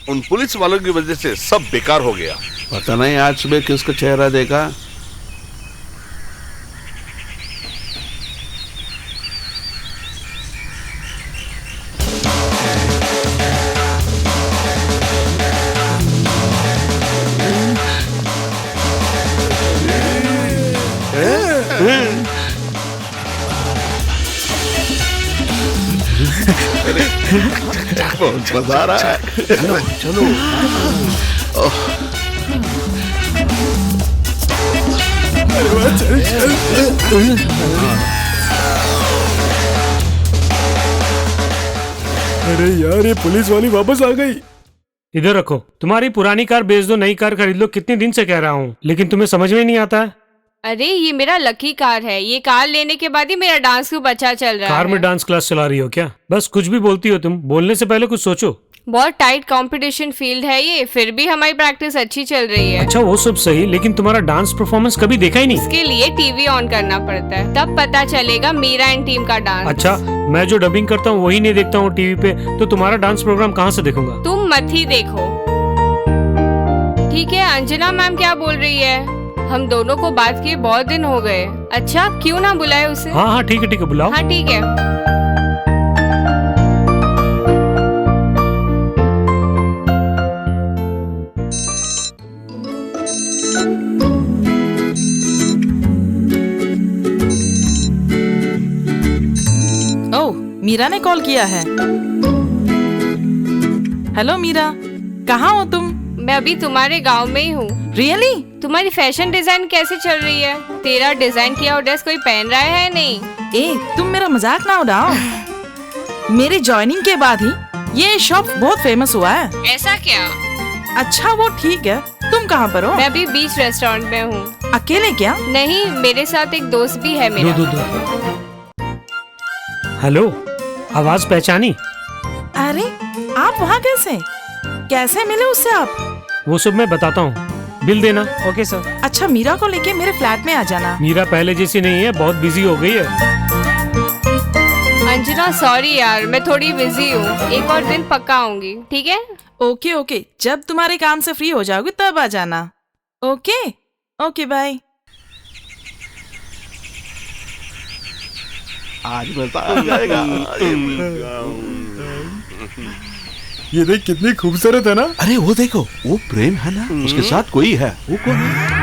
उन पुलिस वालों की वजह से सब बेकार हो गया। पता नहीं आज सुबह किसका चेहरा देखा। बहुत मजा आ रहा है। चलो चलो। अरे यार, ये पुलिस वाली वापस आ गई। इधर रखो, तुम्हारी पुरानी कार बेच दो, नई कार खरीद लो। कितने दिन से कह रहा हूँ, लेकिन तुम्हें समझ में नहीं आता है। अरे ये मेरा लकी कार है, ये कार लेने के बाद ही मेरा डांस खूब अच्छा चल रहा है। कार में डांस क्लास चला रही हो क्या? बस कुछ भी बोलती हो तुम, बोलने से पहले कुछ सोचो। बहुत टाइट कंपटीशन फील्ड है ये, फिर भी हमारी प्रैक्टिस अच्छी चल रही है। अच्छा वो सब सही, लेकिन तुम्हारा डांस परफॉर्मेंस कभी देखा ही नहीं। इसके लिए टीवी ऑन करना पड़ता है, तब पता चलेगा मीरा एंड टीम का डांस। अच्छा, मैं जो डबिंग करता हूँ वही नहीं देखता हूँ टीवी पे, तो तुम्हारा डांस प्रोग्राम कहाँ से देखूंगा? तुम मत ही देखो। ठीक है, अंजना मैम क्या बोल रही है? हम दोनों को बात किए बहुत दिन हो गए। अच्छा, क्यों ना बुलाए उसे? हाँ हाँ ठीक है बुलाओ। हाँ ठीक है। ओह, मीरा ने कॉल किया है। हेलो मीरा, कहाँ हो तुम? मैं अभी तुम्हारे गांव में ही हूँ। रियली? तुम्हारी फैशन डिजाइन कैसे चल रही है? तेरा डिजाइन किया हुआ ड्रेस कोई पहन रहा है नहीं? ए, तुम मेरा मजाक ना उड़ाओ। मेरे ज्वाइनिंग के बाद ही ये शॉप बहुत फेमस हुआ है। ऐसा क्या? अच्छा वो ठीक है, तुम कहाँ पर हो? मैं अभी बीच रेस्टोरेंट में हूँ। अकेले क्या? नहीं, मेरे साथ एक दोस्त भी है मेरा। दो। हेलो, आवाज पहचानी? अरे आप वहाँ कैसे? कैसे मिले उससे आप? वो सब मैं बताता हूँ, बिल देना। Okay sir. अच्छा, मीरा को लेके मेरे फ्लैट में आ जाना। मीरा पहले जैसी नहीं है, बहुत बिजी हो गई है। अंजना सॉरी यार, मैं थोड़ी बिजी हूँ, एक और दिन पक्का आऊंगी। ठीक है? ओके ओके, जब तुम्हारे काम से फ्री हो जाओगी तब आ जाना। Okay okay, bye. आज मजा आ जाएगा। ये देख कितनी खूबसूरत है ना। अरे वो देखो, वो प्रेम है ना, उसके साथ कोई है। वो कौन है?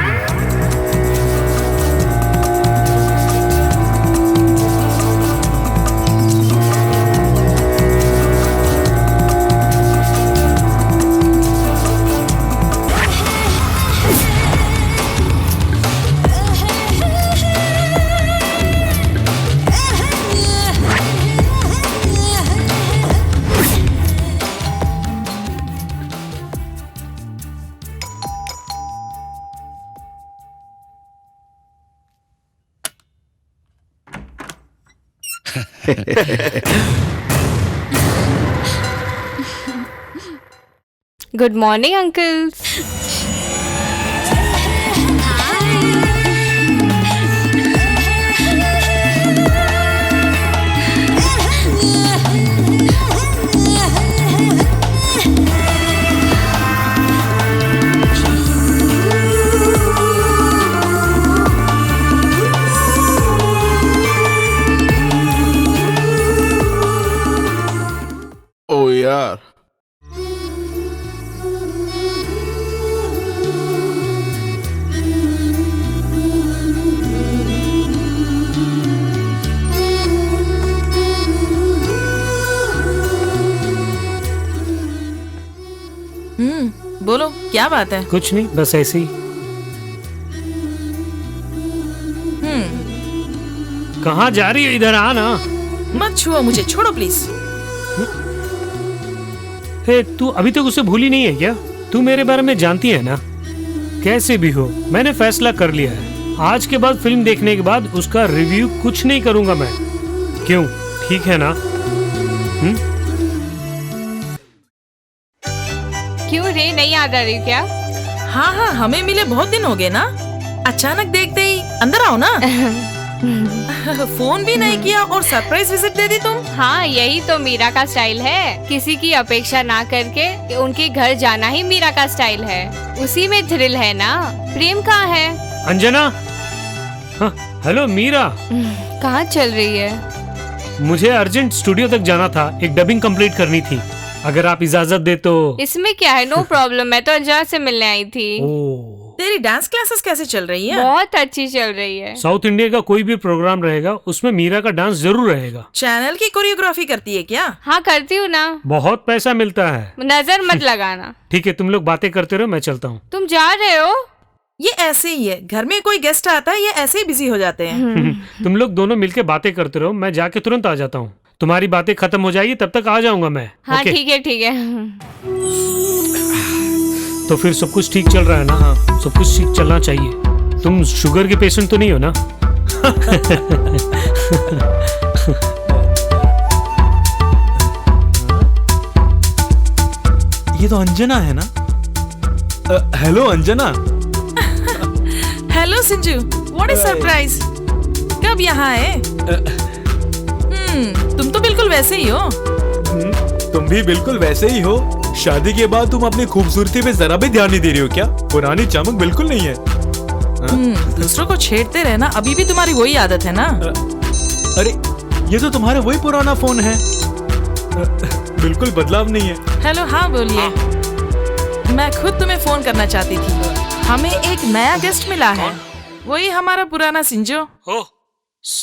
Good morning uncles. ओ यार, बोलो क्या बात है? कुछ नहीं, बस ऐसे ही। कहाँ जा रही है? इधर आ ना। मत छुओ मुझे, छोड़ो प्लीज। हे, तू अभी तक उसे भूली नहीं है क्या? तू मेरे बारे में जानती है ना? कैसे भी हो, मैंने फैसला कर लिया है। आज के बाद फिल्म देखने के बाद उसका रिव्यू कुछ नहीं करूंगा मैं। क्यों, ठीक है ना? क्यों रे, नहीं याद आ रही क्या? हाँ हाँ, हमें मिले बहुत दिन हो गए ना। अचानक देखते ही अंदर आओ ना। फोन भी नहीं किया और सरप्राइज विजिट दे दी तुम। हाँ, यही तो मीरा का स्टाइल है। किसी की अपेक्षा ना करके उनके घर जाना ही मीरा का स्टाइल है। उसी में थ्रिल है ना। प्रेम कहाँ है? अंजना। हाँ, हेलो मीरा। कहाँ चल रही है? मुझे अर्जेंट स्टूडियो तक जाना था, एक डबिंग कंप्लीट करनी थी। अगर आप इजाजत दे तो। इसमें क्या है, नो प्रॉब्लम। मैं तो अंजना से मिलने आई थी। तेरी डांस क्लासेस कैसे चल रही है? बहुत अच्छी चल रही है। साउथ इंडिया का कोई भी प्रोग्राम रहेगा उसमें मीरा का डांस जरूर रहेगा। चैनल की कोरियोग्राफी करती है क्या? हाँ, करती हूँ ना। बहुत पैसा मिलता है। नजर मत लगाना। ठीक है, तुम लोग बातें करते रहो, मैं चलता हूँ। तुम जा रहे हो? ये ऐसे ही है, घर में कोई गेस्ट आता है ये ऐसे ही बिजी हो जाते हैं। तुम लोग दोनों मिलके बातें करते रहो, मैं जाके तुरंत आ जाता हूँ। तुम्हारी बातें खत्म हो जाएगी तब तक आ जाऊंगा मैं। हाँ, ओके? ठीक है ठीक है। तो फिर सब कुछ ठीक चल रहा है ना? हाँ, सब कुछ ठीक चलना चाहिए। तुम शुगर के पेशेंट तो नहीं हो ना? ये तो अंजना है ना? Hello Anjana. Hello Sanju, what is surprise? कब यहाँ आए? तुम तो बिल्कुल वैसे ही हो। तुम भी बिल्कुल वैसे ही हो। शादी के बाद तुम अपनी खूबसूरती पे जरा भी ध्यान नहीं दे रही हो क्या? पुरानी चमक बिल्कुल नहीं है। दूसरों को छेड़ते रहना अभी भी तुम्हारी वही आदत है ना? अरे ये तो तुम्हारा वही पुराना फोन है। बिल्कुल बदलाव नहीं है। हेलो, हाँ बोलिए। मैं खुद तुम्हें फोन करना चाहती थी। हमें एक नया गेस्ट मिला है, वही हमारा पुराना सिंजो। ओ,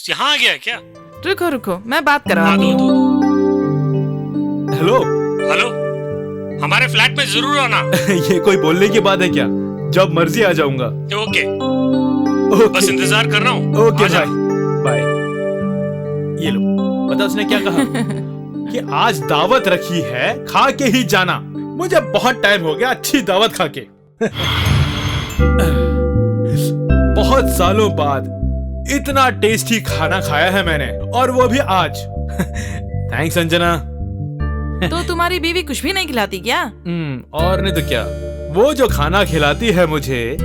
यहाँ आ गया क्या? रुको रुको, मैं बात करवाती हूँ। हेलो। हेलो, हमारे फ्लैट में जरूर आना। ये कोई बोलने की बात है क्या? जब मर्जी आ जाऊंगा। Okay, okay. बस इंतजार कर रहा हूँ। ओके भाई, बाय। ये लो, पता उसने क्या कहा? कि आज दावत रखी है, खा के ही जाना। मुझे बहुत टाइम हो गया अच्छी दावत खा के। बहुत सालों बाद इतना टेस्टी खाना खाया है मैंने, और वो भी आज। थैंक्स अंजना। तो तुम्हारी बीवी कुछ भी नहीं खिलाती क्या? और नहीं तो क्या, वो जो खाना खिलाती है मुझे,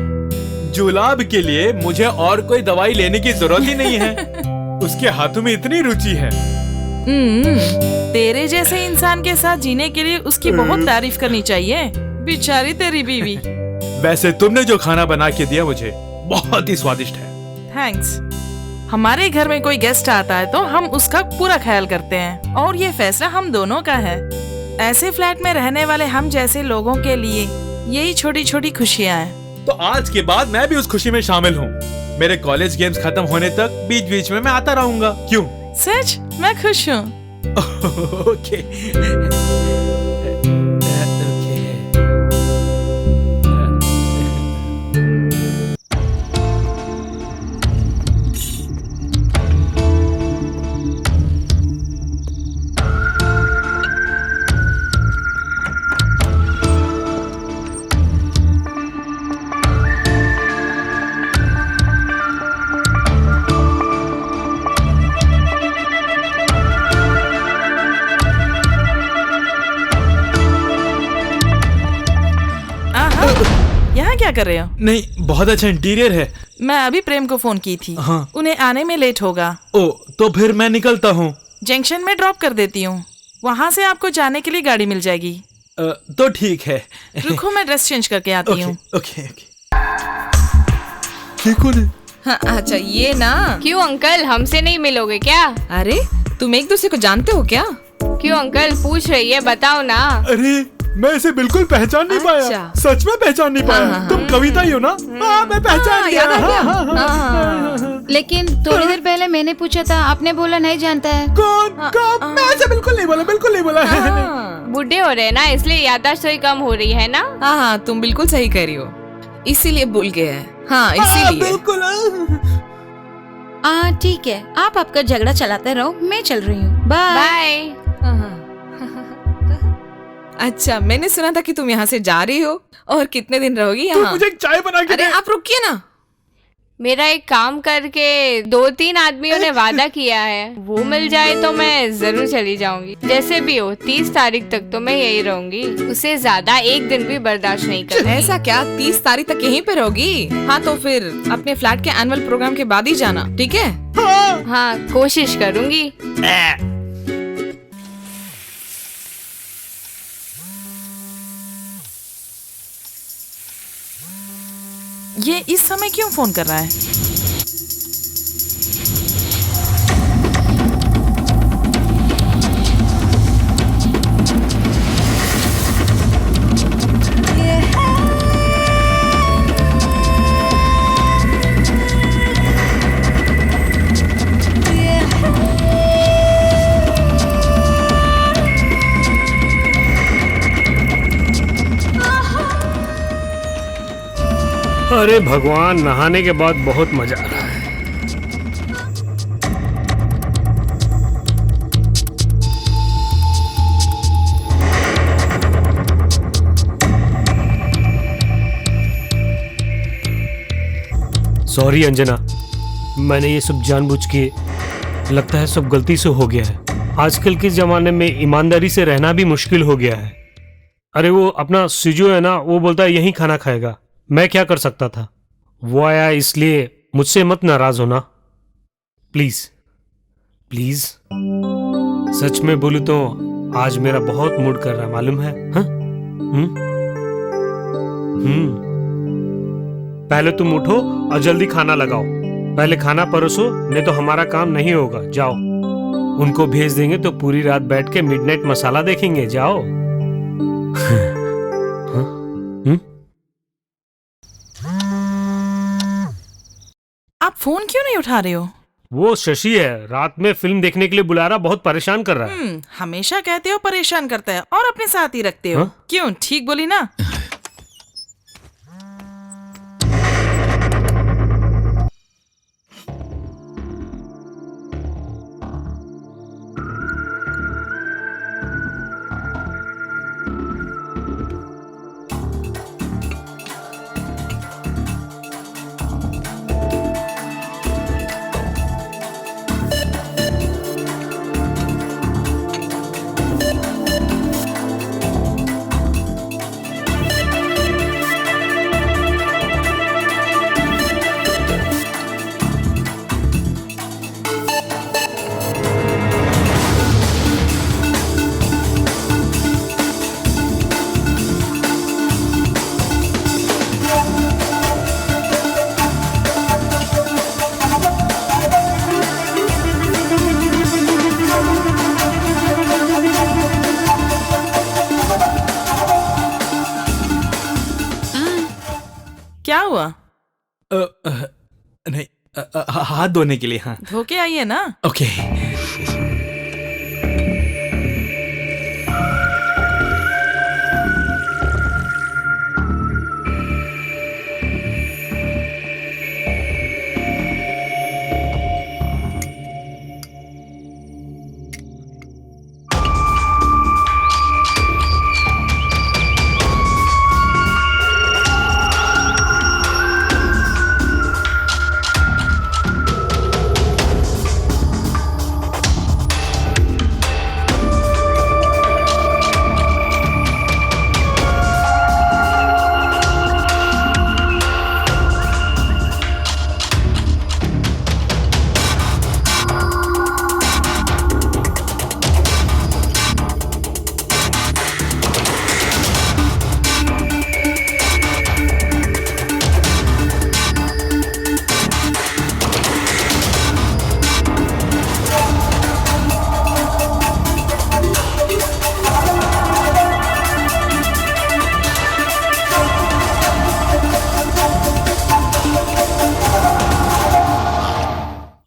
जुलाब के लिए मुझे और कोई दवाई लेने की जरूरत ही नहीं है। उसके हाथों में इतनी रुचि है। तेरे जैसे इंसान के साथ जीने के लिए उसकी बहुत तारीफ करनी चाहिए। बेचारी तेरी बीवी। वैसे तुमने जो खाना बना के दिया मुझे बहुत ही स्वादिष्ट है। थैंक्स। हमारे घर में कोई गेस्ट आता है तो हम उसका पूरा ख्याल करते हैं, और ये फैसला हम दोनों का है। ऐसे फ्लैट में रहने वाले हम जैसे लोगों के लिए यही छोटी छोटी खुशियाँ हैं। तो आज के बाद मैं भी उस खुशी में शामिल हूँ। मेरे कॉलेज गेम्स खत्म होने तक बीच बीच में मैं आता रहूंगा। क्यों? सच? मैं खुश हूँ। ओके। यहाँ क्या कर रहे हो? नहीं, बहुत अच्छा इंटीरियर है। मैं अभी प्रेम को फोन की थी। हाँ। उन्हें आने में लेट होगा। ओ, तो फिर मैं निकलता हूँ। जंक्शन में ड्रॉप कर देती हूँ, वहाँ से आपको जाने के लिए गाड़ी मिल जाएगी। तो ठीक है। रुको, मैं ड्रेस चेंज करके आती हूँ। ओके। ये कौन है? हाँ, अच्छा ये ना। क्यों अंकल, हमसे नहीं मिलोगे क्या? अरे तुम एक दूसरे को जानते हो क्या? क्यों अंकल, पूछ रही है, बताओ ना। अरे मैं इसे बिल्कुल पहचान नहीं पाया। अच्छा। सच में पहचान नहीं पाया। तुम कविता ही हो ना? हाँ, मैं पहचान गया। याद आ गया। हाँ। लेकिन थोड़ी देर पहले मैंने पूछा था, आपने बोला नहीं जानता है। कौन? कब? मैं ऐसे बिल्कुल नहीं बोला, बिल्कुल नहीं बोला। बूढ़े हो रहे हैं ना, इसलिए याददाश्त थोड़ी कम हो रही है ना। हाँ हाँ, तुम बिल्कुल सही कह रही हो, इसीलिए भूल गए हैं। हाँ इसीलिए। बिल्कुल। ठीक है, आप आपका झगड़ा चलाते रहो, मैं चल रही हूँ। बाय। बाय। अच्छा, मैंने सुना था कि तुम यहाँ से जा रही हो, और कितने दिन रहोगी यहाँ? मुझे एक चाय बना के अरे दे। आप रुकिए ना। मेरा एक काम करके 2-3 आदमियों ने वादा किया है, वो मिल जाए तो मैं जरूर चली जाऊंगी। जैसे भी हो 30 तारीख तक तो मैं यही रहूंगी, उससे ज्यादा एक दिन भी बर्दाश्त नहीं करूंगी। ऐसा क्या? 30 तारीख तक यहीं पे रहोगी? हाँ तो फिर अपने फ्लैट के एनुअल प्रोग्राम के बाद ही जाना, ठीक है? हाँ, कोशिश करूंगी। ये इस समय क्यों फोन कर रहा है? अरे भगवान, नहाने के बाद बहुत मजा आ रहा है। सॉरी अंजना, मैंने ये सब जानबूझ के, लगता है सब गलती से हो गया है। आजकल के जमाने में ईमानदारी से रहना भी मुश्किल हो गया है। अरे वो अपना सिजो है ना, वो बोलता है यहीं खाना खाएगा। मैं क्या कर सकता था? वो आया इसलिए मुझसे मत नाराज होना प्लीज प्लीज। सच में बोलूं तो आज मेरा बहुत मूड कर रहा है, मालूम है? हाँ? पहले तुम उठो और जल्दी खाना लगाओ। पहले खाना परोसो, नहीं तो हमारा काम नहीं होगा। जाओ, उनको भेज देंगे तो पूरी रात बैठ के मिडनाइट मसाला देखेंगे। जाओ। आप फोन क्यों नहीं उठा रहे हो? वो शशि है, रात में फिल्म देखने के लिए बुला रहा, बहुत परेशान कर रहा है। हमेशा कहते हो परेशान करता है और अपने साथ ही रखते हो। हाँ? क्यों, ठीक बोली ना? क्या हुआ? नहीं, हाथ धोने के लिए। हाँ, धो के आइए ना। ओके।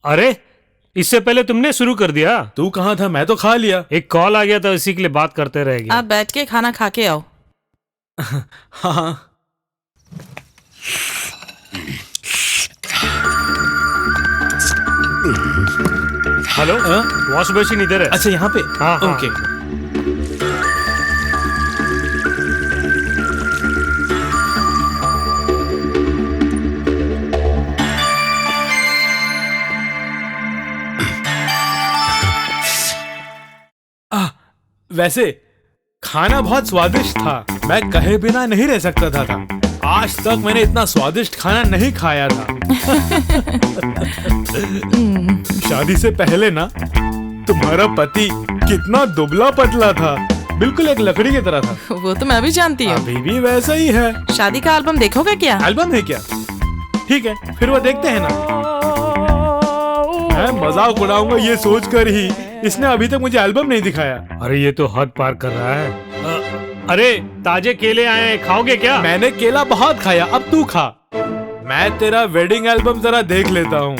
अरे, इससे पहले तुमने शुरू कर दिया। तू कहाँ था? मैं तो खा लिया। एक कॉल आ गया था, इसी के लिए बात करते रह गए। आप बैठ के खाना खा के आओ। हाँ। हेलो, वॉश बेसिन इधर है। अच्छा, यहाँ पे? हाँ, हाँ। ओके। वैसे खाना बहुत स्वादिष्ट था, मैं कहे बिना नहीं रह सकता था। आज तक मैंने इतना स्वादिष्ट खाना नहीं खाया था। शादी से पहले ना तुम्हारा पति कितना दुबला पतला था, बिल्कुल एक लकड़ी की तरह था। वो तो मैं भी जानती हूँ। अभी भी वैसा ही है। शादी का एल्बम देखोगे क्या? एल्बम है क्या? ठीक है, फिर वो देखते हैं ना। मैं मजाक उड़ाऊंगा ये सोचकर ही इसने अभी तक मुझे एल्बम नहीं दिखाया। अरे ये तो हद पार कर रहा है। अरे ताजे केले आए हैं, खाओगे क्या? मैंने केला बहुत खाया, अब तू खा। मैं तेरा वेडिंग एल्बम जरा देख लेता हूँ।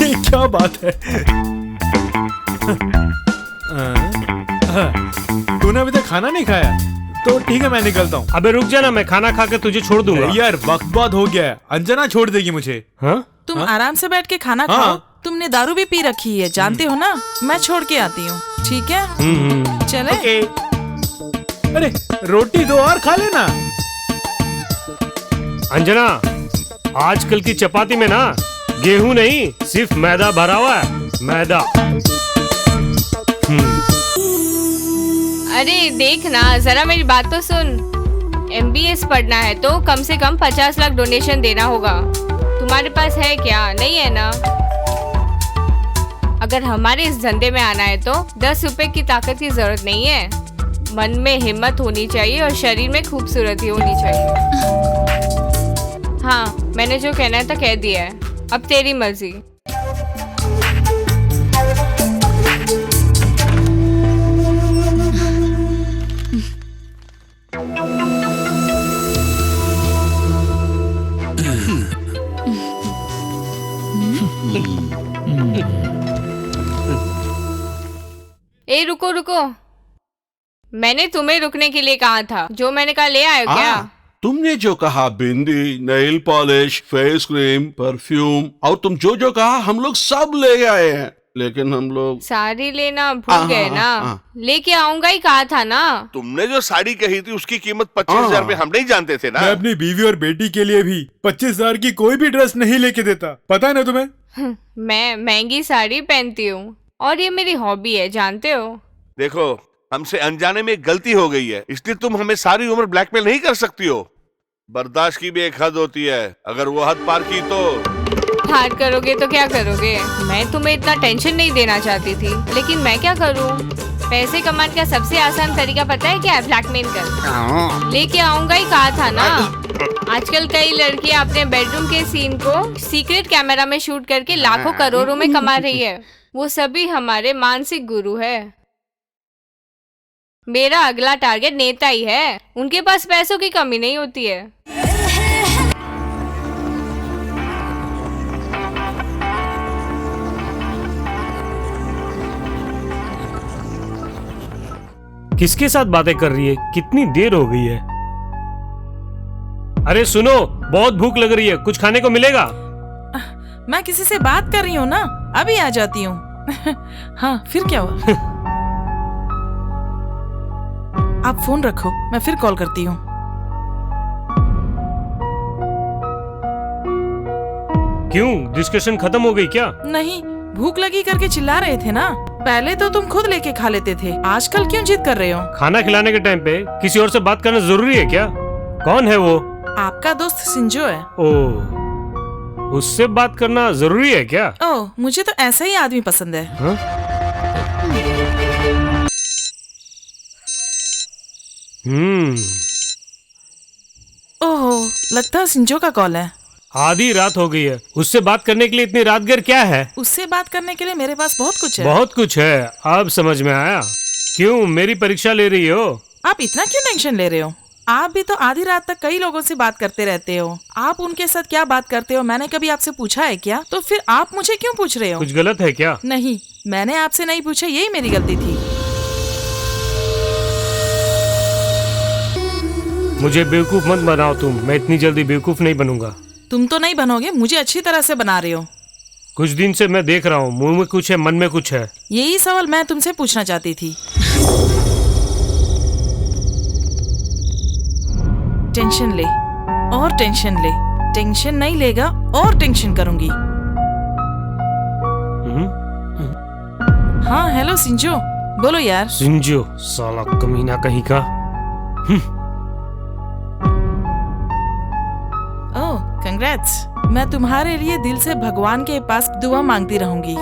ये क्या बात है? तूने अभी तक खाना नहीं खाया? तो ठीक है, मैं निकलता हूँ। अबे रुक जा ना, मैं खाना खा के तुझे छोड़ दूंगा। यार वक्त बहुत हो गया है, अंजना छोड़ देगी मुझे। हाँ? तुम आराम से बैठ के खाना खाओ। तुमने दारू भी पी रखी है, जानते हो ना। मैं छोड़ के आती हूँ, ठीक है? चले? अरे रोटी दो और खा लेना। अंजना, आजकल की चपाती में ना गेहूं नहीं, सिर्फ मैदा भरा हुआ है, मैदा। अरे देख ना, जरा मेरी बात तो सुन। MBS पढ़ना है तो कम से कम 50 लाख डोनेशन देना होगा। तुम्हारे पास है क्या? नहीं है ना? अगर हमारे इस धंधे में आना है तो 10 रुपए की ताकत की जरूरत नहीं है। मन में हिम्मत होनी चाहिए और शरीर में खूबसूरती होनी चाहिए। हाँ, मैंने जो कहना था कह दिया है, अब तेरी मर्जी। ए रुको रुको, मैंने तुम्हें रुकने के लिए कहा था। जो मैंने कहा ले आयो क्या? तुमने जो कहा, bindi, nail polish, face cream, perfume, और तुम जो जो कहा हम लोग सब ले आए हैं। लेकिन हम लोग साड़ी लेना भूल गए ना। लेके आऊंगा ही कहा था ना। तुमने जो साड़ी कही थी उसकी कीमत 25,000 में हम नहीं जानते थे ना। मैं अपनी बीवी और बेटी के लिए भी 25,000 की कोई भी ड्रेस नहीं लेके देता, पता है ना तुम्हें? मैं महंगी साड़ी पहनती हूँ और ये मेरी हॉबी है, जानते हो। देखो, हमसे अनजाने में एक गलती हो गई है, इसलिए तुम हमें सारी उम्र ब्लैकमेल नहीं कर सकती हो। बर्दाश्त की भी एक हद होती है, अगर वो हद पार की तो हार करोगे तो क्या करोगे? मैं तुम्हें इतना टेंशन नहीं देना चाहती थी, लेकिन मैं क्या करूँ? पैसे कमाने का सबसे आसान तरीका पता है क्या है? ब्लैकमेल कर। लेके आऊंगा ही कहा था ना। आजकल कई लड़कियां अपने बेडरूम के सीन को सीक्रेट कैमरा में शूट करके लाखों करोड़ों में कमा रही है। वो सभी हमारे मानसिक गुरु है। मेरा अगला टारगेट नेता ही है। उनके पास पैसों की कमी नहीं होती है। किसके साथ बातें कर रही है? कितनी देर हो गई है? अरे सुनो, बहुत भूख लग रही है, कुछ खाने को मिलेगा? मैं किसी से बात कर रही हूँ ना, अभी आ जाती हूँ। हाँ, फिर क्या हुआ? आप फोन रखो, मैं फिर कॉल करती हूँ। क्यों, डिस्कशन खत्म हो गई क्या? नहीं, भूख लगी करके चिल्ला रहे थे ना। पहले तो तुम खुद लेके खा लेते थे, आजकल क्यों जिद कर रहे हो? खाना खिलाने के टाइम पे किसी और से बात करना जरूरी है क्या? कौन है वो? आपका दोस्त सिंजो है। ओह, उससे बात करना जरूरी है क्या? ओह, मुझे तो ऐसा ही आदमी पसंद है। हाँ? ओह, लगता है सिंजो का कॉल है। आधी रात हो गई है, उससे बात करने के लिए इतनी रात गैर क्या है? उससे बात करने के लिए मेरे पास बहुत कुछ है। बहुत कुछ है, अब समझ में आया। क्यों, मेरी परीक्षा ले रही हो? आप इतना क्यों टेंशन ले रहे हो? आप भी तो आधी रात तक कई लोगों से बात करते रहते हो। आप उनके साथ क्या बात करते हो मैंने कभी आपसे पूछा है क्या? तो फिर आप मुझे क्यों पूछ रहे हो? कुछ गलत है क्या? नहीं, मैंने आपसे नहीं पूछा, यही मेरी गलती थी। मुझे बेवकूफ मत बनाओ तुम, मैं इतनी जल्दी बेवकूफ नहीं बनूंगा। तुम तो नहीं बनोगे, मुझे अच्छी तरह से बना रहे हो। कुछ दिन से मैं देख रहा हूँ, मुंह में कुछ है, मन में कुछ है। यही सवाल मैं तुमसे पूछना चाहती थी। टेंशन ले और टेंशन ले, टेंशन नहीं लेगा और टेंशन करूंगी। हाँ, हेलो सिंजो, बोलो यार। सिंजो, साला कमीना कहीं का। ओह, कंग्रेट्स। मैं तुम्हारे लिए दिल से भगवान के पास दुआ मांगती रहूंगी।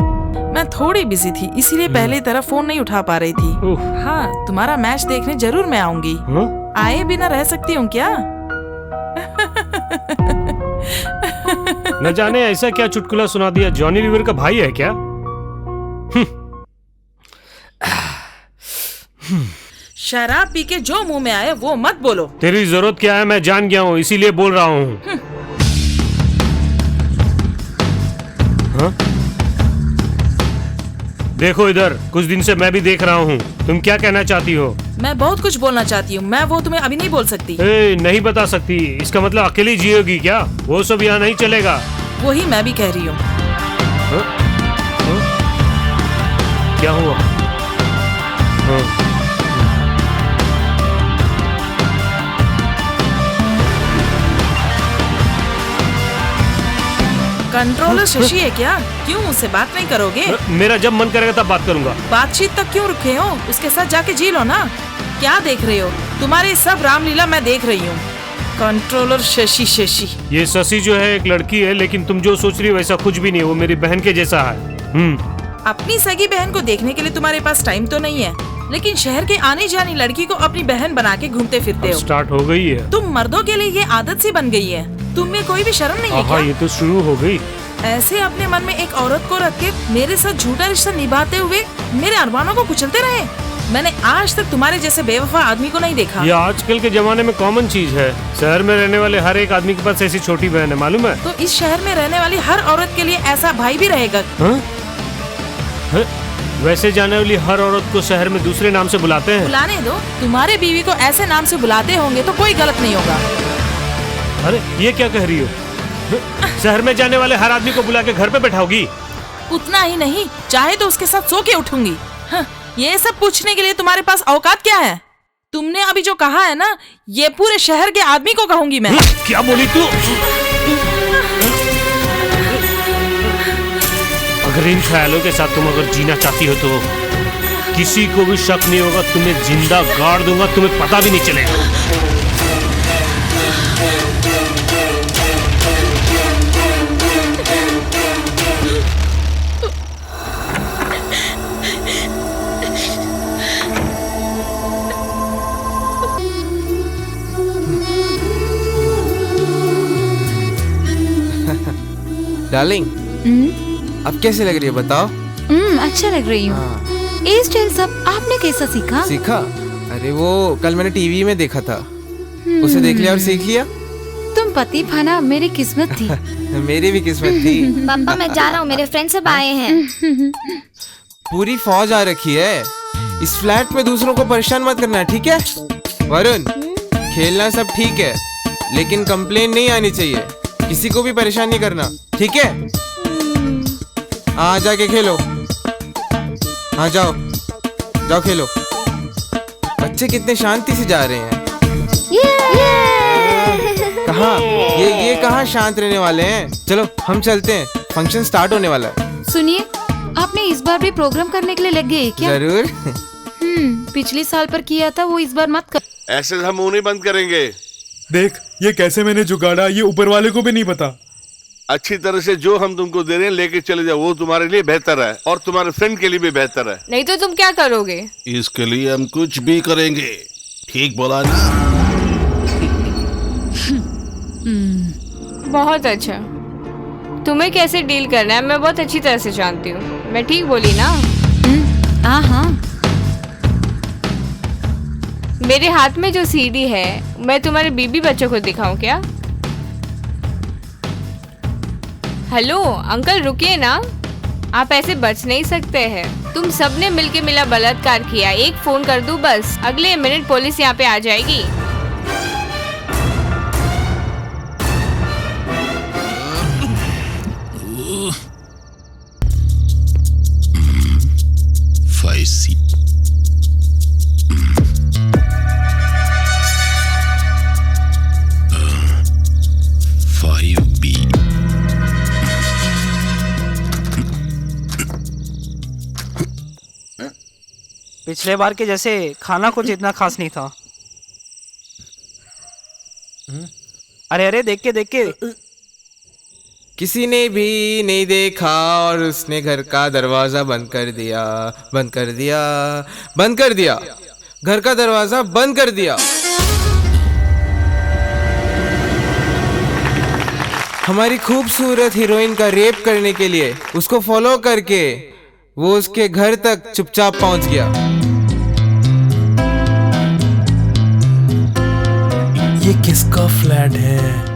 मैं थोड़ी बिजी थी, इसीलिए पहले तरह फोन नहीं उठा पा रही थी। ओह, हाँ, तुम्हारा मैच देखने जरूर मैं आऊंगी। हाँ? आए बिना रह सकती हूँ क्या? न जाने ऐसा क्या चुटकुला सुना दिया, जॉनी लीवर का भाई है क्या? शराब पी के जो मुंह में आए वो मत बोलो। तेरी जरूरत क्या है मैं जान गया हूँ, इसीलिए बोल रहा हूँ। हाँ? देखो इधर, कुछ दिन से मैं भी देख रहा हूँ, तुम क्या कहना चाहती हो? मैं बहुत कुछ बोलना चाहती हूँ, मैं वो तुम्हें अभी नहीं बोल सकती। नहीं बता सकती, इसका मतलब अकेली जियोगी क्या? वो सब यहाँ नहीं चलेगा। वही मैं भी कह रही हूँ। हाँ? हाँ? क्या हुआ? हाँ? कंट्रोलर शशि है क्या? क्यों मुझसे बात नहीं करोगे? मेरा जब मन करेगा तब बात करूंगा। बातचीत तक क्यों रुके हो? उसके साथ जाके जी लो ना। क्या देख रहे हो? तुम्हारी सब रामलीला मैं देख रही हूँ। कंट्रोलर शशि। ये शशि जो है एक लड़की है, लेकिन तुम जो सोच रही हो वैसा कुछ भी नहीं है, वो मेरी बहन के जैसा है। अपनी सगी बहन को देखने के लिए तुम्हारे पास टाइम तो नहीं है, लेकिन शहर के आने जाने लड़की को अपनी बहन बना के घूमते फिरते हो। स्टार्ट हो गई है। तुम मर्दों के लिए ये आदत सी बन गई है। तुम में कोई भी शर्म नहीं है क्या? ये तो शुरू हो गई। ऐसे अपने मन में एक औरत को रख के मेरे साथ झूठा रिश्ता निभाते हुए मेरे अरमानों को कुचलते रहे। मैंने आज तक तुम्हारे जैसे बेवफा आदमी को नहीं देखा। ये आजकल के जमाने में कॉमन चीज है। शहर में रहने वाले हर एक आदमी के पास ऐसी छोटी बहन है, मालूम है? तो इस शहर में रहने वाली हर औरत के लिए ऐसा भाई भी रहेगा। वैसे जाने वाली हर औरत को शहर में दूसरे नाम से बुलाते हैं। बुलाने दो, तुम्हारे बीवी को ऐसे नाम से बुलाते होंगे तो कोई गलत नहीं होगा। अरे ये क्या कह रही हो? शहर में जाने वाले हर आदमी को बुला के घर पे बैठाओगी? उतना ही नहीं, चाहे तो उसके साथ सो के उठूंगी। ये सब पूछने के लिए तुम्हारे पास औकात क्या है? तुमने अभी जो कहा है ना, ये पूरे शहर के आदमी को कहूंगी मैं। क्या बोली तू? अगर इन ख्यालों के साथ तुम अगर जीना चाहती हो तो किसी को भी शक नहीं होगा, तुम्हें जिंदा गाड़ दूंगा, तुम्हें पता भी नहीं चलेगा। डार्लिंग, अब कैसे लग रही है बताओ? अच्छा लग रही हूँ। ये स्टाइल सब आपने कैसा सीखा? सीखा? अरे वो कल मैंने टीवी में देखा था, उसे देख लिया और सीख लिया। तुम पति पाना मेरी किस्मत थी। मेरी भी किस्मत थी। पापा मैं जा रहा हूँ, मेरे फ्रेंड सब आए हैं। पूरी फौज आ रखी है। इस फ्लैट में दूसरों को परेशान मत करना, ठीक है? वरुण, खेलना सब ठीक है, लेकिन कंप्लेन नहीं आनी चाहिए। किसी को भी परेशान नहीं करना, ठीक है? आ जाके खेलो। हाँ जाओ जाओ खेलो। बच्चे कितने शांति से जा रहे हैं। कहाँ ये कहाँ शांत रहने वाले हैं? चलो हम चलते हैं, फंक्शन स्टार्ट होने वाला है। सुनिए, आपने इस बार भी प्रोग्राम करने के लिए लग गए क्या? जरूर। पिछले साल पर किया था वो इस बार मत कर। ऐसे हम मुंह नहीं बंद करेंगे। देख ये कैसे मैंने जुगाड़ा, ये ऊपर वाले को भी नहीं पता। अच्छी तरह से जो हम तुमको दे रहे हैं लेके चले जाओ, वो तुम्हारे लिए बेहतर है और तुम्हारे फ्रेंड के लिए भी बेहतर है। नहीं तो तुम क्या करोगे? इसके लिए हम कुछ भी करेंगे, ठीक बोला ना? बहुत अच्छा। तुम्हें कैसे डील करना है मैं बहुत अच्छी तरह से जानती हूँ। मैं ठीक बोली ना? हाँ। मेरे हाथ में जो सीडी है मैं तुम्हारे बीबी बच्चों को दिखाऊं क्या? हेलो अंकल, रुकिए ना, आप ऐसे बच नहीं सकते हैं। तुम सबने मिलके मिला बलात्कार किया। एक फोन कर दूं बस, अगले मिनट पुलिस यहाँ पे आ जाएगी। पिछले बार के जैसे खाना कुछ इतना खास नहीं था। अरे देख के किसी ने भी नहीं देखा और उसने घर का दरवाजा बंद कर दिया, बंद कर दिया, बंद कर दिया, घर का दरवाजा बंद कर दिया। हमारी खूबसूरत हीरोइन का रेप करने के लिए उसको फॉलो करके वो उसके घर तक चुपचाप पहुंच गया। ये किसका फ्लैट है?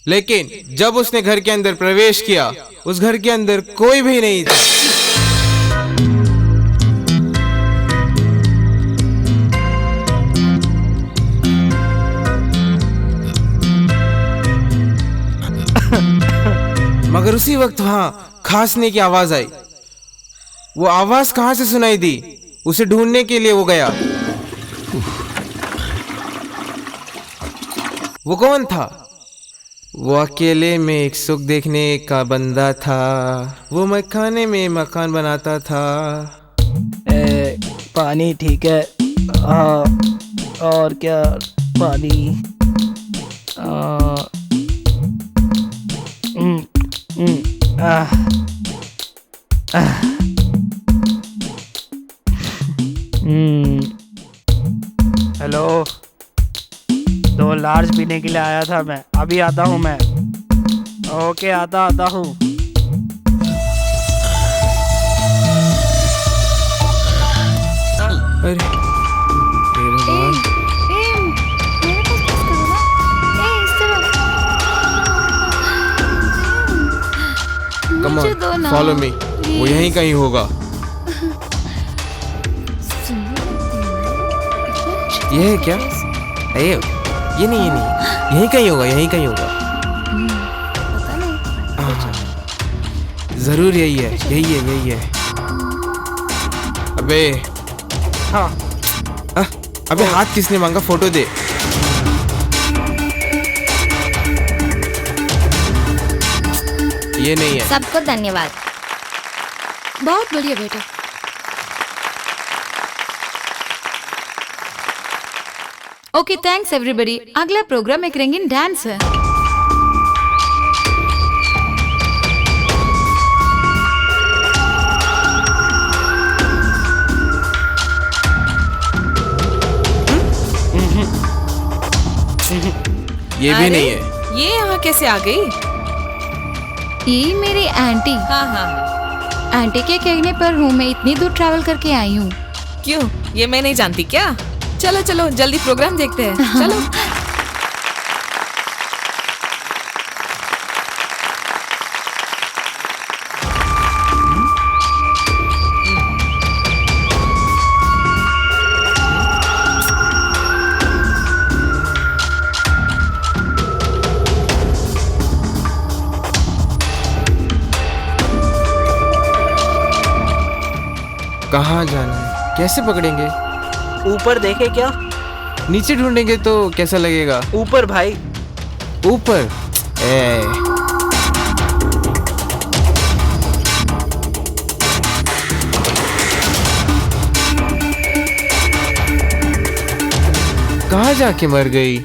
लेकिन जब उसने घर के अंदर प्रवेश किया, उस घर के अंदर कोई भी नहीं था। मगर उसी वक्त वहां खांसने की आवाज आई। वो आवाज कहां से सुनाई दी, उसे ढूंढने के लिए वो गया। वो कौन था? वो अकेले में एक सुख देखने का बंदा था। वो मखाने में मकान बनाता था। पानी ठीक है। हाँ, और क्या? पानी। हेलो, 2 लार्ज पीने के लिए आया था मैं। अभी आता हूँ मैं। ओके, आता हूँ। अरे कम ऑन, फॉलो मी। वो यहीं कहीं होगा। ये है क्या? ये नहीं, यहीं कहीं होगा, यहीं कहीं होगा। जरूर यही है। अबे हाँ। अबे हाथ किसने मांगा? फोटो दे। ये नहीं है। सबको धन्यवाद। बहुत बढ़िया बेटा। Okay, thanks everybody. अगला प्रोग्राम एक रंगीन डांस है। ये भी नहीं है। ये यहाँ कैसे आ गई? ये मेरी आंटी। हाँ। आंटी के कहने पर हूँ मैं इतनी दूर ट्रैवल करके आई हूँ। क्यों? ये मैं नहीं जानती क्या? चलो जल्दी प्रोग्राम देखते हैं। चलो। कहाँ जाना है? कैसे पकड़ेंगे? ऊपर देखे क्या? नीचे ढूंढेंगे तो कैसा लगेगा? ऊपर भाई। ऊपर? कहाँ जाके मर गई?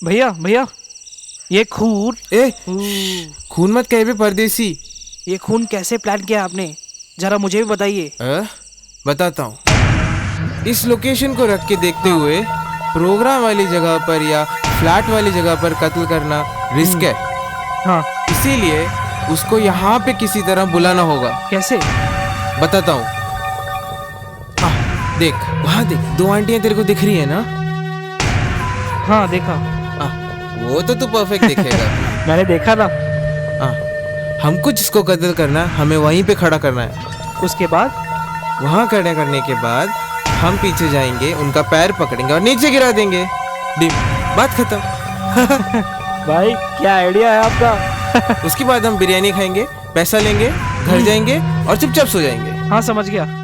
भैया, ये खून। खून मत कहे बे परदेसी। ये खून कैसे प्लान किया आपने? जरा मुझे भी बताइए। बताता हूँ। इस लोकेशन को रख के देखते हुए प्रोग्राम वाली जगह पर या फ्लैट वाली जगह पर कत्ल करना रिस्क है। हाँ। इसीलिए उसको यहाँ पे किसी तरह बुलाना होगा। कैसे? बताता हूँ। देख, वहाँ देख, 2 आंटियां तेरे को दिख रही है ना? हाँ, देखा। वो तो तू परफेक्ट दिखेगा। मैंने देखा ना। हमको जिसको कत्ल करना, हमें वहीं पे खड़ा करना है। उसके बाद? वहाँ खड़ा करने के बाद हम पीछे जाएंगे, उनका पैर पकड़ेंगे और नीचे गिरा देंगे। बात खत्म। भाई क्या आइडिया है आपका। उसके बाद हम बिरयानी खाएंगे, पैसा लेंगे, घर जाएंगे और चुपचाप सो जाएंगे। हाँ, समझ गया।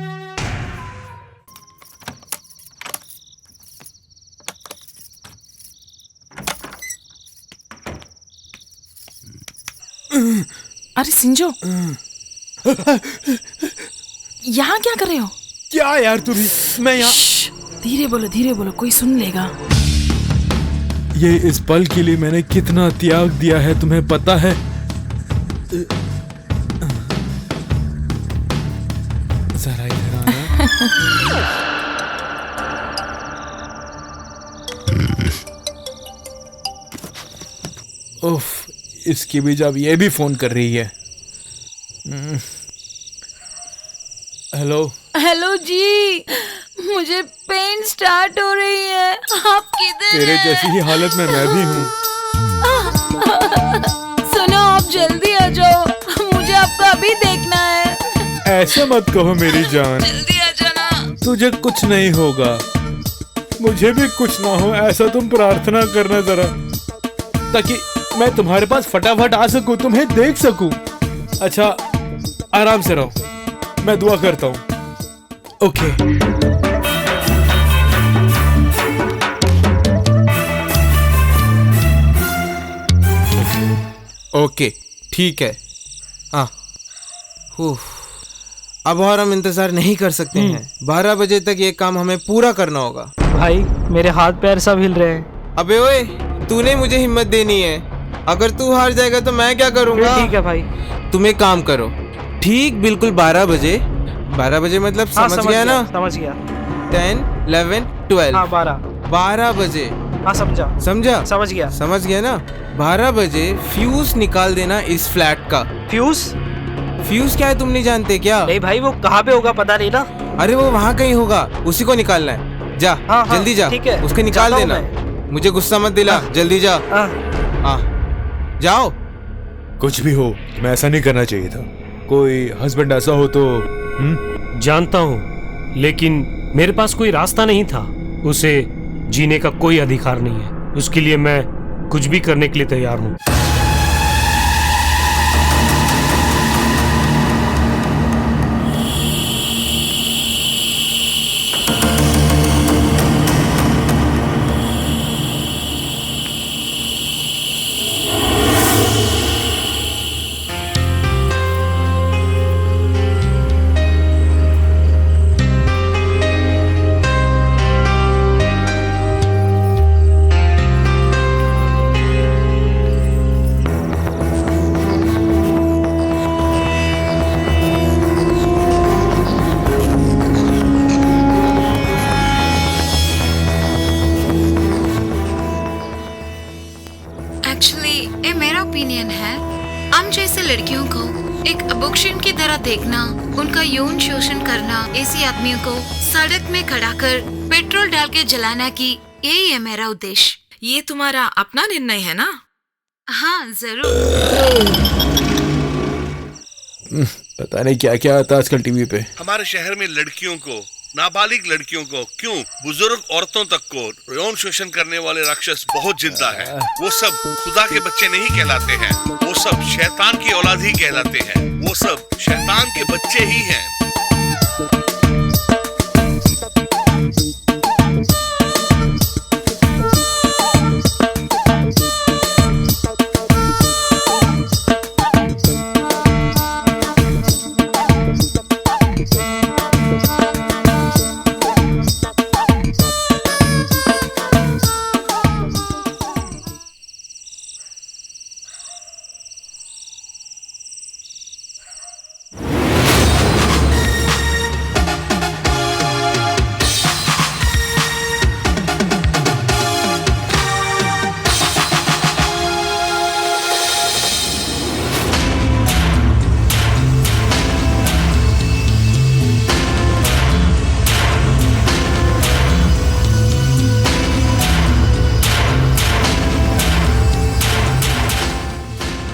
अरे सिंजो, यहाँ क्या कर रहे हो? क्या यार तू भी? मैं यहाँ धीरे बोलो, कोई सुन लेगा। ये इस पल के लिए मैंने कितना त्याग दिया है तुम्हें पता है? जरा इधर आना। उफ, इसकी भी जब ये भी फोन कर रही है। हेलो हेलो जी, मुझे पेन स्टार्ट हो रही है। आप किधर तेरे हैं? जैसी ही हालत में मैं भी हूँ। सुनो, आप जल्दी आ जाओ, मुझे आपको अभी देखना है। ऐसे मत कहो मेरी जान, जल्दी आ जाना। तुझे कुछ नहीं होगा, मुझे भी कुछ ना हो ऐसा तुम प्रार्थना करना जरा, ताकि मैं तुम्हारे पास फटाफट आ सकूं, तुम्हें देख सकूं। अच्छा, आराम से रहो, मैं दुआ करता हूँ। ओके। ओके, ठीक है। हाँ, अब और हम इंतजार नहीं कर सकते हैं। 12 बजे तक ये काम हमें पूरा करना होगा। भाई, मेरे हाथ पैर सब हिल रहे हैं। अबे ओए, तूने मुझे हिम्मत देनी है। अगर तू हार जाएगा तो मैं क्या करूँगा? ठीक है भाई। तुम एक काम करो, ठीक बिल्कुल 12 बजे। 12 बजे मतलब समझ गया ना? समझ गया। 10, 11, 12। हाँ, 12 बजे। हाँ, समझा समझ गया ना? 12 बजे फ्यूज निकाल देना इस फ्लैट का। फ्यूज क्या है, तुम नहीं जानते क्या? नहीं भाई, वो कहाँ पे होगा पता नहीं ना। अरे वो वहाँ कहीं होगा, उसी को निकालना है। जा, जल्दी जा, ठीक है, उसके निकाल देना। मुझे गुस्सा मत दिला, जल्दी जा। जाओ। कुछ भी हो, मैं ऐसा नहीं करना चाहिए था। कोई हस्बैंड ऐसा हो तो जानता हूँ, लेकिन मेरे पास कोई रास्ता नहीं था। उसे जीने का कोई अधिकार नहीं है। उसके लिए मैं कुछ भी करने के लिए तैयार हूँ। लड़कियों को एक अबॉर्शन की तरह देखना, उनका यौन शोषण करना, ऐसी आदमियों को सड़क में खड़ा कर पेट्रोल डाल के जलाना की, यही है मेरा उद्देश्य। ये तुम्हारा अपना निर्णय है ना? हाँ, जरूर। पता नहीं क्या क्या आता आजकल टीवी पे। हमारे शहर में लड़कियों को, नाबालिग लड़कियों को, क्यों बुजुर्ग औरतों तक को यौन शोषण करने वाले राक्षस बहुत जिंदा है। वो सब खुदा के बच्चे नहीं कहलाते हैं, वो सब शैतान की औलाद ही कहलाते हैं। वो सब शैतान के बच्चे ही हैं।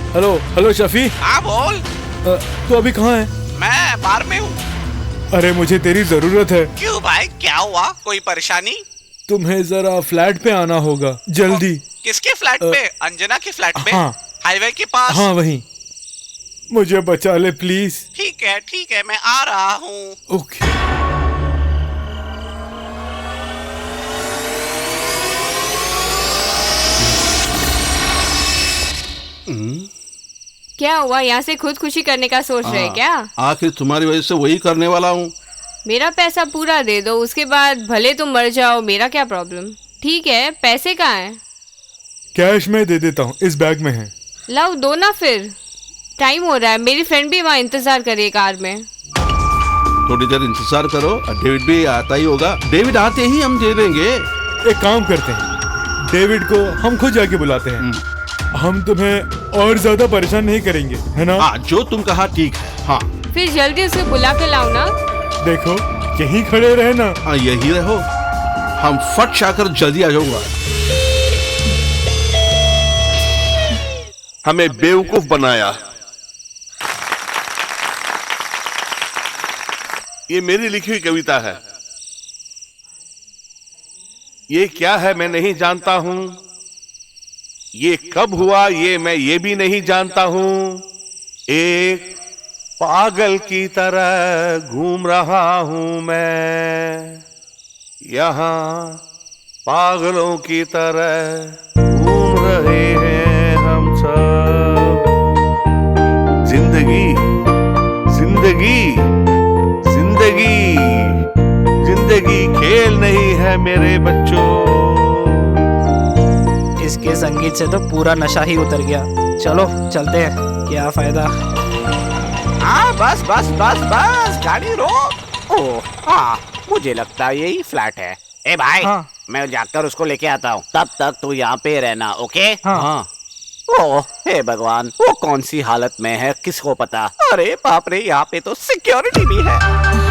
Hello hello Shafi. हाँ बोल। तू अभी कहाँ है? मैं बार में हूँ। अरे मुझे तेरी जरूरत है। क्यों भाई, क्या हुआ? कोई परेशानी? तुम्हें जरा फ्लैट पे आना होगा जल्दी। किसके फ्लैट पे? अंजना के फ्लैट पे? हाँ। हाईवे के पास? हाँ वहीं। मुझे बचा ले प्लीज। ठीक है, मैं आ रहा हूँ। ओके। क्या हुआ, यहाँ से खुदकुशी करने का सोच रहे क्या? आखिर तुम्हारी वजह से वही करने वाला हूँ। मेरा पैसा पूरा दे दो, उसके बाद भले तुम मर जाओ, मेरा क्या प्रॉब्लम। ठीक है, पैसे कहाँ हैं? कैश में दे देता हूँ, इस बैग में है। लाओ, दो ना फिर। टाइम हो रहा है, मेरी फ्रेंड भी वहाँ इंतजार कर रही है कार में। थोड़ी देर इंतजार करो, डेविड भी आता ही होगा। डेविड आते ही हम दे देंगे। एक काम करते हैं, डेविड को हम खुद जाके बुलाते हैं। हम तुम्हें और ज्यादा परेशान नहीं करेंगे, है ना? हाँ, जो तुम कहा ठीक है। हाँ, फिर जल्दी उसे बुला के लाओ ना। देखो, यहीं खड़े रहे ना। हाँ, यही रहो, हम फट जाकर जल्दी आ जाऊंगा। हमें बेवकूफ बनाया। ये मेरी लिखी हुई कविता है। ये क्या है मैं नहीं जानता हूं, ये कब हुआ मैं भी नहीं जानता हूं। एक पागल की तरह घूम रहा हूं मैं, यहां पागलों की तरह घूम रहे हैं हम सब। जिंदगी जिंदगी जिंदगी जिंदगी खेल नहीं है मेरे बच्चों। इसके संगीत से तो पूरा नशा ही उतर गया। चलो चलते हैं, क्या फायदा। हाँ बस बस बस बस, गाड़ी रोक। ओह हाँ, मुझे लगता है यही फ्लैट है। ए भाई, हाँ। मैं जाकर उसको लेके आता हूँ, तब तक तू यहाँ पे रहना, ओके? हाँ। ओह हे भगवान, वो कौन सी हालत में है किसको पता। अरे बाप रे, यहाँ पे तो सिक्योरिटी भी है।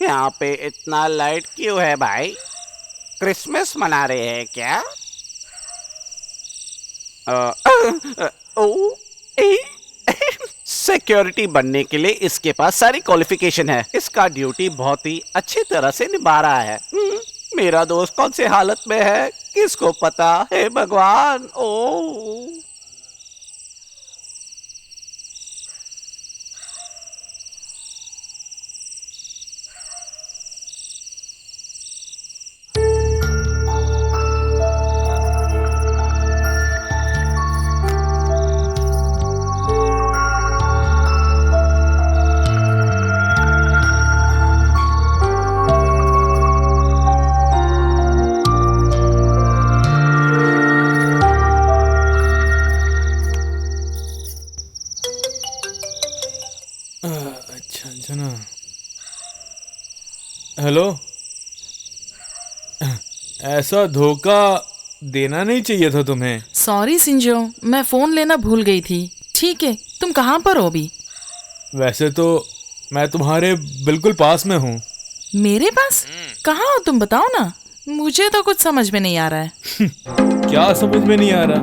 यहाँ पे इतना लाइट क्यों है भाई? क्रिसमस मना रहे हैं क्या? सिक्योरिटी बनने के लिए इसके पास सारी क्वालिफिकेशन है। इसका ड्यूटी बहुत ही अच्छी तरह से निभा रहा है। मेरा दोस्त कौन से हालत में है किसको पता है भगवान। ओ हेलो, ऐसा धोखा देना नहीं चाहिए था तुम्हें। सॉरी सिंजो, मैं फोन लेना भूल गई थी। ठीक है, तुम कहाँ पर हो अभी? वैसे तो मैं तुम्हारे बिल्कुल पास में हूँ। मेरे पास? कहाँ हो तुम, बताओ ना। मुझे तो कुछ समझ में नहीं आ रहा है। क्या समझ में नहीं आ रहा?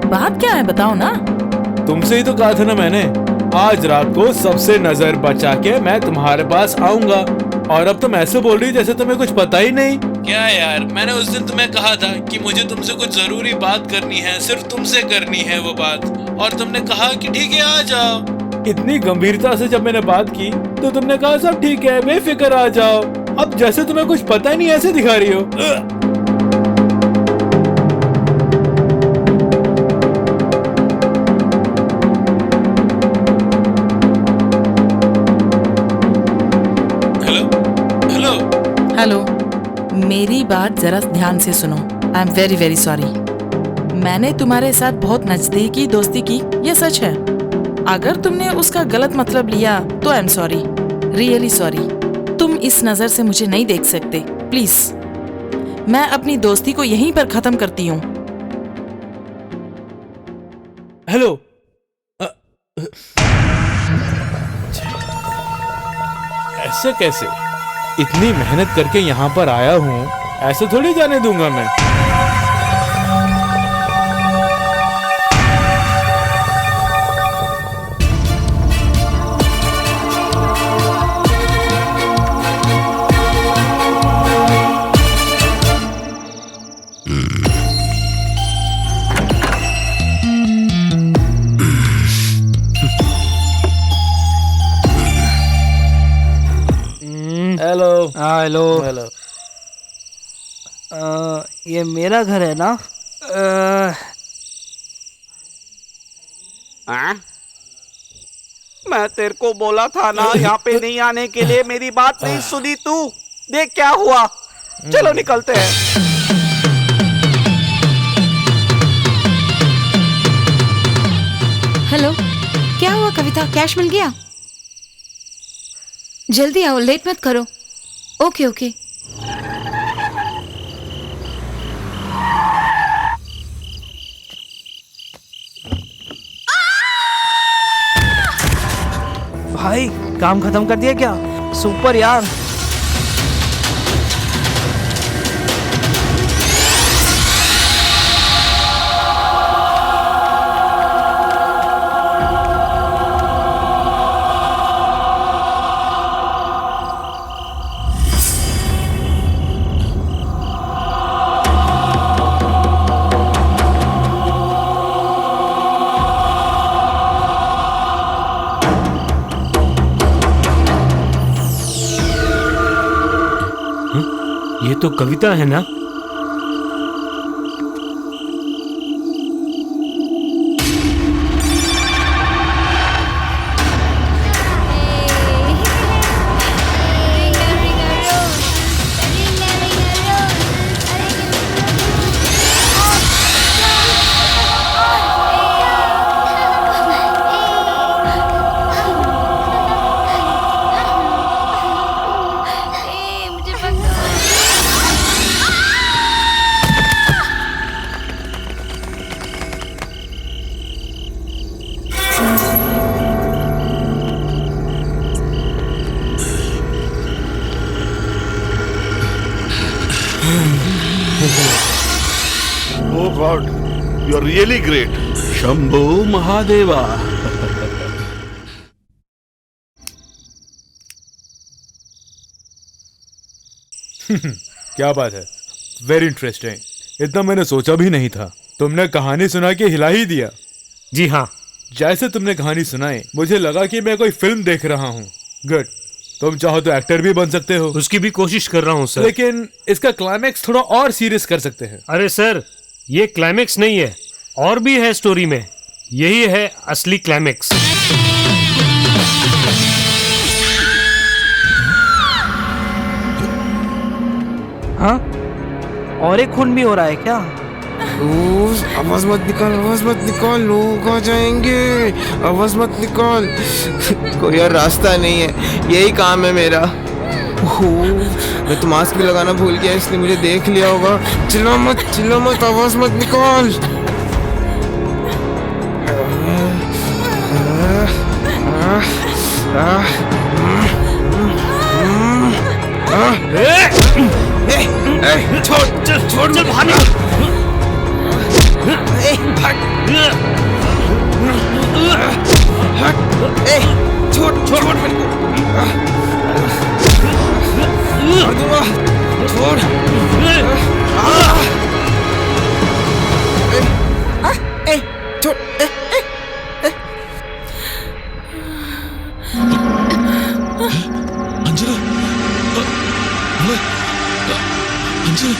बात क्या है, बताओ ना। तुमसे ही तो कहा था ना मैंने, आज रात को सबसे नजर बचा के मैं तुम्हारे पास आऊंगा। और अब तुम ऐसे बोल रही जैसे तुम्हें कुछ पता ही नहीं। क्या यार, मैंने उस दिन तुम्हें कहा था कि मुझे तुमसे कुछ जरूरी बात करनी है, सिर्फ तुमसे करनी है वो बात, और तुमने कहा कि ठीक है आ जाओ। इतनी गंभीरता से जब मैंने बात की तो तुमने कहा सब ठीक है, बेफिक्र आ जाओ। अब जैसे तुम्हें कुछ पता ही नहीं ऐसे दिखा रही हो। हेलो, मेरी बात जरा ध्यान से सुनो। I am very very sorry. मैंने तुम्हारे साथ बहुत नजदीकी दोस्ती की, ये सच है। अगर तुमने उसका गलत मतलब लिया तो I am sorry, really sorry. तुम इस नजर से मुझे नहीं देख सकते, प्लीज। मैं अपनी दोस्ती को यहीं पर खत्म करती हूँ। हेलो, ऐसे कैसे? इतनी मेहनत करके यहाँ पर आया हूँ, ऐसे थोड़ी जाने दूंगा मैं। हाँ हेलो हेलो। ये मेरा घर है ना? मैं तेरे को बोला था ना यहाँ पे नहीं आने के लिए, मेरी बात नहीं सुनी तू। देख क्या हुआ। चलो निकलते हैं। हेलो, क्या हुआ कविता? कैश मिल गया? जल्दी आओ, लेट मत करो। Okay okay. भाई काम खत्म कर दिया क्या? सुपर यार। ये तो कविता है ना? Oh God, you're really great. Shambho Mahadeva. क्या बात है, वेरी इंटरेस्टिंग। इतना मैंने सोचा भी नहीं था। तुमने कहानी सुना के हिला ही दिया। जी हाँ, जैसे तुमने कहानी सुनाई मुझे लगा कि मैं कोई फिल्म देख रहा हूँ। गुड, तुम चाहो तो एक्टर भी बन सकते हो। उसकी भी कोशिश कर रहा हूँ सर। लेकिन इसका क्लाइमैक्स थोड़ा और सीरियस कर सकते हैं। अरे सर, ये क्लाइमैक्स नहीं है, और भी है स्टोरी में। यही है असली क्लाइमैक्स। हाँ, और एक खून भी हो रहा है क्या? आवाज मत निकाल, आवाज मत निकाल, लोग आ जाएंगे। आवाज मत निकाल। कोई और रास्ता नहीं है, यही काम है मेरा। मैं तो मास्क भी लगाना भूल गया, इसलिए मुझे देख लिया होगा। चिल्ला मत, आवाज मत निकाल। छोड़ चल भाग। छोड़ मेरे को। अंजना,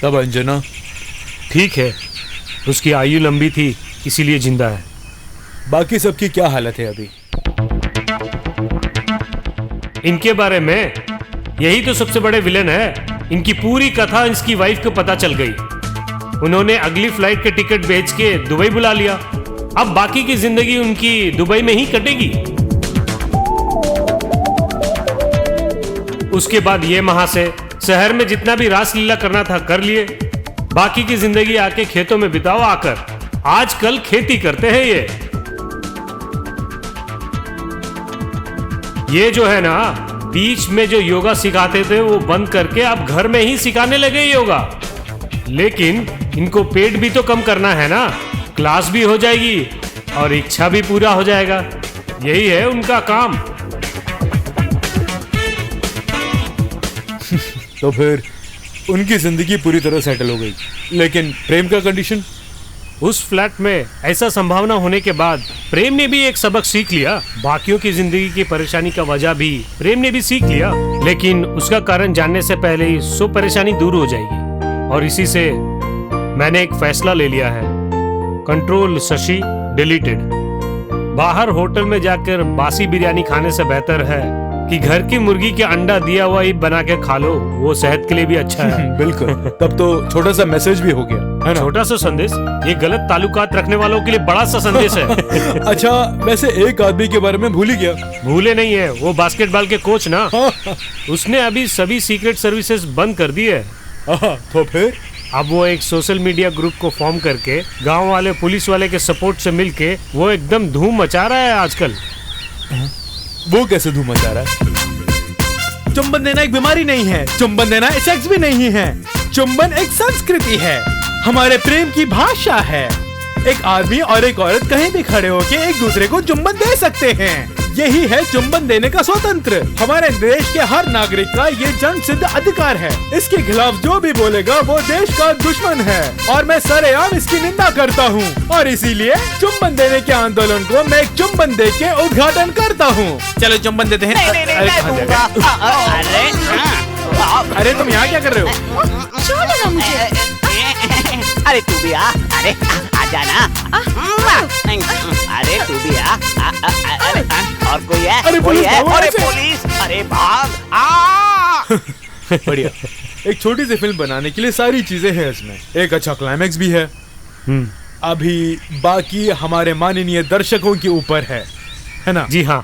तब अंजना? ठीक है, उसकी आयु लंबी थी इसीलिए जिंदा है। बाकी सबकी क्या हालत है अभी? इनके बारे में, यही तो सबसे बड़े विलेन है। इनकी पूरी कथा इसकी वाइफ को पता चल गई। उन्होंने अगली फ्लाइट के टिकट बेच के दुबई बुला लिया। अब बाकी की जिंदगी उनकी दुबई में ही कटेगी। उसके बाद ये वहां से शहर में जितना भी रासलीला करना था कर लिए। बाकी की जिंदगी आके खेतों में बिताओ आकर। आजकल खेती करते हैं ये जो है ना, बीच में जो योगा सिखाते थे वो बंद करके अब घर में ही सिखाने लगे योगा। लेकिन इनको पेट भी तो कम करना है ना, क्लास भी हो जाएगी और इच्छा भी पूरा हो जाएगा। यही है उनका काम। तो फिर उनकी जिंदगी पूरी तरह सेटल हो गई, लेकिन प्रेम का कंडीशन? उस फ्लैट में ऐसा संभावना होने के बाद प्रेम ने भी एक सबक सीख लिया। बाकियों की जिंदगी की परेशानी का वजह भी प्रेम ने भी सीख लिया, लेकिन उसका कारण जानने से पहले ही सो परेशानी दूर हो जाएगी। और इसी से मैंने एक फैसला ले लिया है, कंट्रोल शशि डिलीटेड। बाहर होटल में जाकर बासी बिरयानी खाने से बेहतर है कि घर की मुर्गी के अंडा दिया हुआ ही बना के खा लो, वो सेहत के लिए भी अच्छा है। बिल्कुल। तब तो छोटा सा मैसेज भी हो गया है ना? छोटा सा संदेश, ये गलत ताल्लुकात रखने वालों के लिए बड़ा सा संदेश है। अच्छा, वैसे एक आदमी के बारे में भूल ही गया। भूले नहीं है, वो बास्केटबॉल के कोच ना। उसने अभी सभी सीक्रेट सर्विसेज बंद कर दी है। तो फिर अब वो एक सोशल मीडिया ग्रुप को फॉर्म करके गांव वाले पुलिस वाले के सपोर्ट से मिलके वो एकदम धूम मचा रहा है आजकल। वो कैसे धूम मचा रहा है? चुंबन देना एक बीमारी नहीं है, चुंबन देना सेक्स भी नहीं है। चुंबन एक संस्कृति है, हमारे प्रेम की भाषा है। एक आदमी और एक औरत कहीं भी खड़े होके एक दूसरे को चुंबन दे सकते हैं। यही है चुंबन देने का स्वतंत्र। हमारे देश के हर नागरिक का ये जन सिद्ध अधिकार है। इसके खिलाफ जो भी बोलेगा वो देश का दुश्मन है और मैं सरेआम इसकी निंदा करता हूँ। और इसीलिए चुंबन देने के आंदोलन को मैं एक चुंबन दे के उद्घाटन करता हूँ। चलो चुंबन देते हैं। अरे तुम यहाँ क्या कर रहे हो? छोड़ो ना मुझे। अरे तू भी आ, अरे आ जाना। अरे तू भी आ, अरे और कोई है? अरे कोई है? पुलिस, अरे पुलिस, अरे भाग। बढ़िया। एक छोटी सी फिल्म बनाने के लिए सारी चीजें हैं इसमें। एक अच्छा क्लाइमैक्स भी है। अभी बाकी हमारे माननीय दर्शकों के ऊपर है ना? जी हाँ।